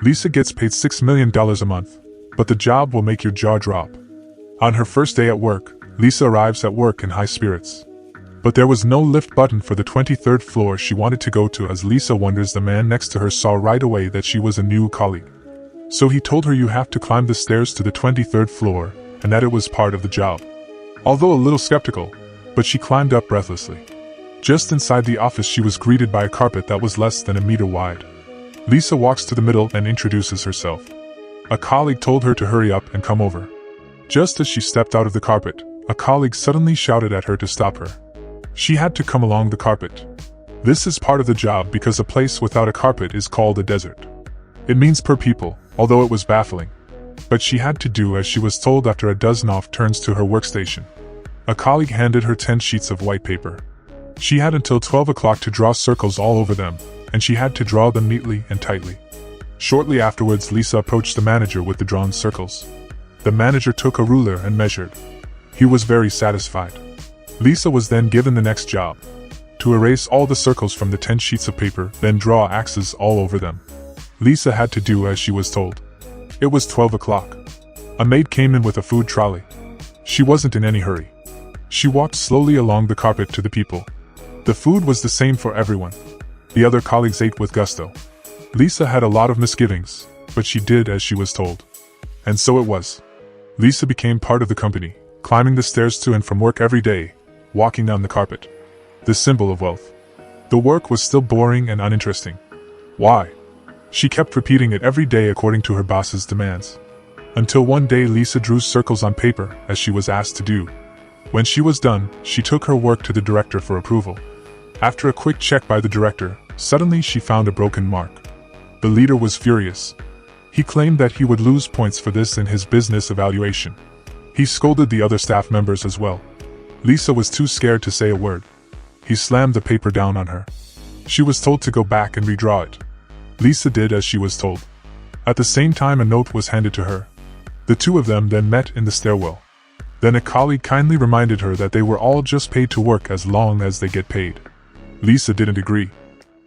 Lisa gets paid $6 million a month, but the job will make your jaw drop. On her first day at work, Lisa arrives at work in high spirits. But there was no lift button for the 23rd floor she wanted to go to, as Lisa wonders the man next to her saw right away that she was a new colleague. So he told her you have to climb the stairs to the 23rd floor, and that it was part of the job. Although a little skeptical, but she climbed up breathlessly. Just inside the office she was greeted by a carpet that was less than a meter wide. Lisa walks to the middle and introduces herself. A colleague told her to hurry up and come over. Just as she stepped out of the carpet, a colleague suddenly shouted at her to stop her. She had to come along the carpet. This is part of the job because a place without a carpet is called a desert. It means per people, although it was baffling. But she had to do as she was told after a dozen off turns to her workstation. A colleague handed her 10 sheets of white paper. She had until 12 o'clock to draw circles all over them, and she had to draw them neatly and tightly. Shortly afterwards, Lisa approached the manager with the drawn circles. The manager took a ruler and measured. He was very satisfied. Lisa was then given the next job: to erase all the circles from the 10 sheets of paper, then draw X's all over them. Lisa had to do as she was told. It was 12 o'clock. A maid came in with a food trolley. She wasn't in any hurry. She walked slowly along the carpet to the people. The food was the same for everyone. The other colleagues ate with gusto. Lisa had a lot of misgivings, but she did as she was told. And so it was. Lisa became part of the company, climbing the stairs to and from work every day, walking down the carpet. The symbol of wealth. The work was still boring and uninteresting. Why? She kept repeating it every day according to her boss's demands. Until one day Lisa drew circles on paper, as she was asked to do. When she was done, she took her work to the director for approval. After a quick check by the director, suddenly she found a broken mark. The leader was furious. He claimed that he would lose points for this in his business evaluation. He scolded the other staff members as well. Lisa was too scared to say a word. He slammed the paper down on her. She was told to go back and redraw it. Lisa did as she was told. At the same time, a note was handed to her. The two of them then met in the stairwell. Then a colleague kindly reminded her that they were all just paid to work as long as they get paid. Lisa didn't agree.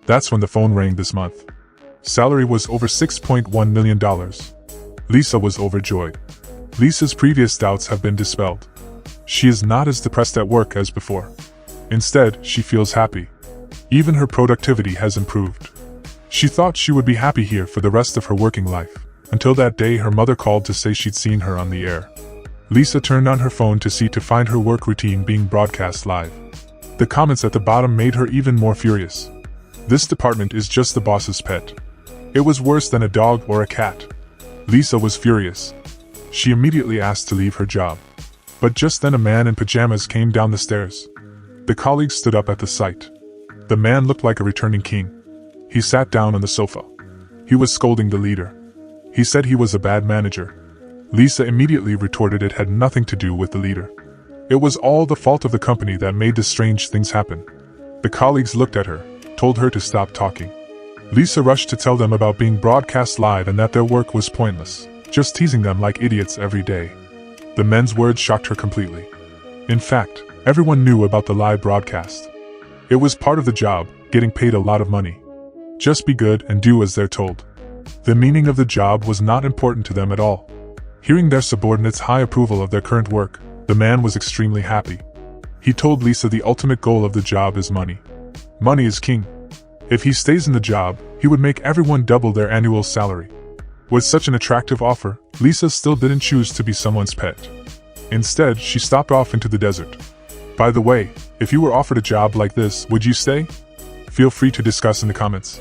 That's when the phone rang this month. Salary was over $6.1 million. Lisa was overjoyed. Lisa's previous doubts have been dispelled. She is not as depressed at work as before. Instead, she feels happy. Even her productivity has improved. She thought she would be happy here for the rest of her working life, until that day her mother called to say she'd seen her on the air. Lisa turned on her phone to find her work routine being broadcast live. The comments at the bottom made her even more furious. This department is just the boss's pet. It was worse than a dog or a cat. Lisa was furious. She immediately asked to leave her job. But just then a man in pajamas came down the stairs. The colleagues stood up at the sight. The man looked like a returning king. He sat down on the sofa. He was scolding the leader. He said he was a bad manager. Lisa immediately retorted it had nothing to do with the leader. It was all the fault of the company that made the strange things happen. The colleagues looked at her, told her to stop talking. Lisa rushed to tell them about being broadcast live and that their work was pointless, just teasing them like idiots every day. The men's words shocked her completely. In fact, everyone knew about the live broadcast. It was part of the job, getting paid a lot of money. Just be good and do as they're told. The meaning of the job was not important to them at all. Hearing their subordinates' high approval of their current work, the man was extremely happy. He told Lisa the ultimate goal of the job is money. Money is king. If he stays in the job, he would make everyone double their annual salary. With such an attractive offer, Lisa still didn't choose to be someone's pet. Instead, she stopped off into the desert. By the way, if you were offered a job like this, would you stay? Feel free to discuss in the comments.